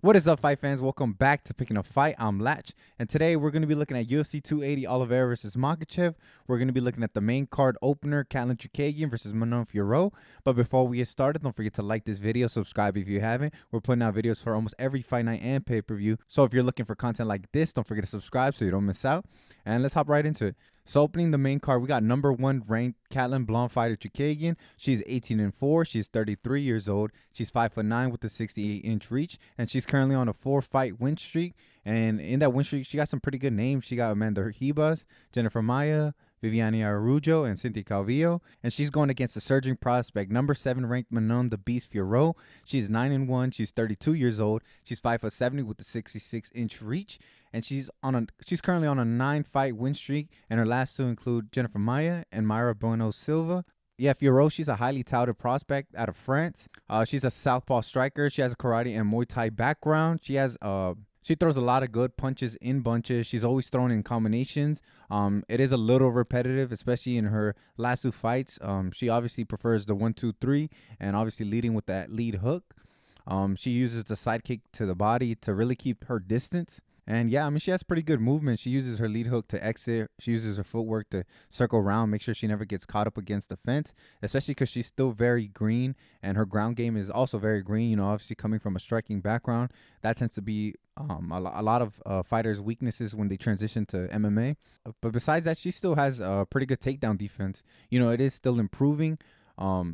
What is up, fight fans? Welcome back to Picking a Fight. I'm Latch, and today we're going to be looking at UFC 280 Oliveira versus Makhachev. We're going to be looking at the main card opener, Katlyn Chookagian versus Manon Fiorot. But before we get started, don't forget to like this video, subscribe if you haven't. We're putting out videos for almost every fight night and pay-per-view. So if you're looking for content like this, don't forget to subscribe so you don't miss out. And let's hop right into it. So opening the main card, we got number 1 ranked Katlyn blonde fighter Chookagian. She's 18-4. She's 33 years old. She's 5'9" with a 68-inch reach, and she's currently on a 4-fight win streak. And in that win streak, she got some pretty good names. She got Amanda Ribas, Jennifer Maia, Viviane Araújo, and Cynthia Calvillo. And she's going against the surging prospect, number 7 ranked Manon the Beast Fiorot. She's 9-1. She's 32 years old. She's 5'70" with a 66-inch reach. And she's currently on a 9-fight win streak, and her last two include Jennifer Maia and Mayra Bueno Silva. Yeah, Fiorot, she's a highly touted prospect out of France. She's a southpaw striker. She has a karate and Muay Thai background. She throws a lot of good punches in bunches. She's always thrown in combinations. It is a little repetitive, especially in her last two fights. She obviously prefers the 1-2-3 and obviously leading with that lead hook. She uses the sidekick to the body to really keep her distance. And yeah, I mean, she has pretty good movement. She uses her lead hook to exit. She uses her footwork to circle around, make sure she never gets caught up against the fence, especially because she's still very green, and her ground game is also very green. You know, obviously coming from a striking background, that tends to be a lot of fighters' weaknesses when they transition to MMA. But besides that, she still has a pretty good takedown defense. You know, it is still improving.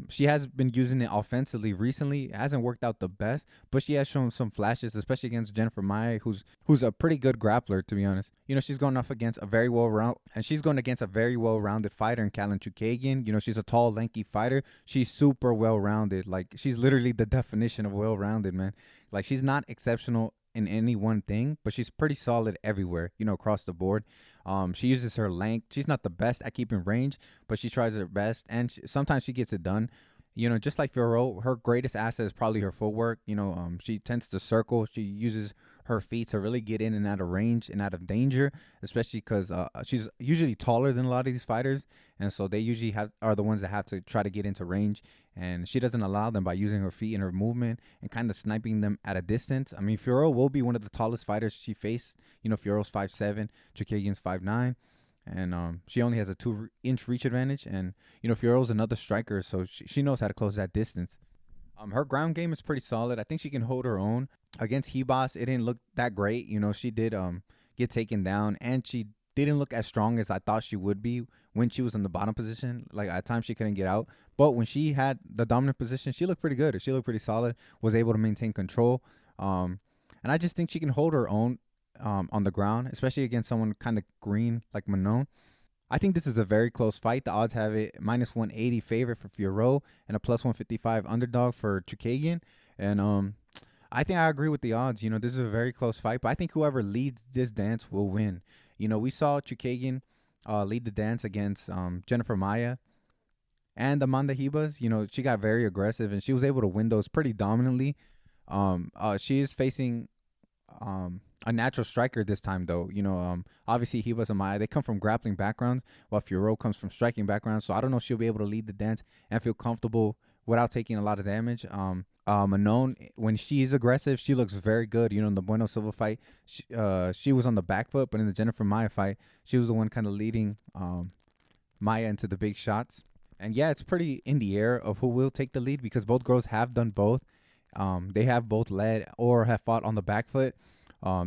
She has been using it offensively recently. It hasn't worked out the best, but she has shown some flashes, especially against Jennifer Maia, who's a pretty good grappler, to be honest. You know, she's going against a very well-rounded fighter in Katlyn Chookagian. You know, she's a tall, lanky fighter. She's super well-rounded. Like, she's literally the definition of well-rounded, man. Like, she's not exceptional in any one thing, but she's pretty solid everywhere, you know, across the board. She uses her length. She's not the best at keeping range, but she tries her best, and sometimes she gets it done. You know, just like Fiorot, her greatest asset is probably her footwork. You know, she tends to circle. She uses her feet to really get in and out of range and out of danger, especially because she's usually taller than a lot of these fighters, and so they usually are the ones that have to try to get into range, and she doesn't allow them by using her feet and her movement and kind of sniping them at a distance. I mean, Fiorot will be one of the tallest fighters she faced. You know, Fiorot's 5'7", Chookagian's 5'9", and she only has a 2-inch reach advantage. And you know, Fiorot's another striker, so she knows how to close that distance. Her ground game is pretty solid. I think she can hold her own. Against Ribas, it didn't look that great. You know, she did get taken down, and she didn't look as strong as I thought she would be when she was in the bottom position. Like, at times she couldn't get out, but when she had the dominant position, she looked pretty good. She looked pretty solid, was able to maintain control. And I just think she can hold her own on the ground, especially against someone kind of green like Manon. I think this is a very close fight. The odds have it -180 favorite for Fiorot and a +155 underdog for Chookagian. And I think I agree with the odds. You know, this is a very close fight, but I think whoever leads this dance will win. You know, we saw Chookagian lead the dance against Jennifer Maia and Amanda Ribas. You know, she got very aggressive, and she was able to win those pretty dominantly. She is facing a natural striker this time, though. You know, obviously Ribas and Maia, they come from grappling backgrounds, while Fiorot comes from striking backgrounds. So I don't know if she'll be able to lead the dance and feel comfortable without taking a lot of damage. Manon, when she is aggressive, she looks very good. You know, in the Bueno Silva fight, she was on the back foot, but in the Jennifer Maia fight, she was the one kind of leading Maia into the big shots. And yeah, it's pretty in the air of who will take the lead, because both girls have done both. They have both led or have fought on the back foot.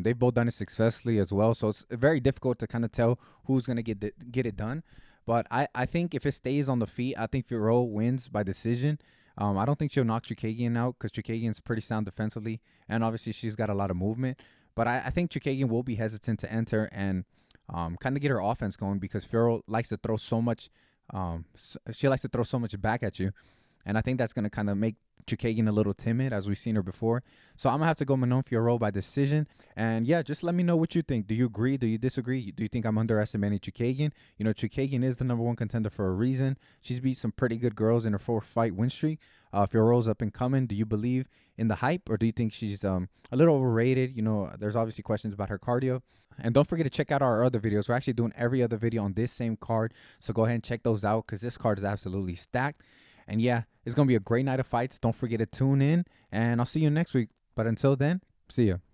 They've both done it successfully as well, so it's very difficult to kind of tell who's going to get it done. But I think if it stays on the feet, I think Fiorot wins by decision. I don't think she'll knock Chookagian out, because Chookagian's pretty sound defensively, and obviously she's got a lot of movement. But I think Chookagian will be hesitant to enter and kind of get her offense going, because Fiorot likes to throw so much. She likes to throw so much back at you, and I think that's going to kind of make Chookagian a little timid, as we've seen her before. So I'm going to have to go Manon Fiorot by decision. And yeah, just let me know what you think. Do you agree? Do you disagree? Do you think I'm underestimating Chookagian? You know, Chookagian is the #1 contender for a reason. She's beat some pretty good girls in her 4-fight win streak. Fiorot's up and coming. Do you believe in the hype, or do you think she's a little overrated? You know, there's obviously questions about her cardio. And don't forget to check out our other videos. We're actually doing every other video on this same card, so go ahead and check those out, because this card is absolutely stacked. And yeah, it's going to be a great night of fights. Don't forget to tune in, and I'll see you next week. But until then, See ya.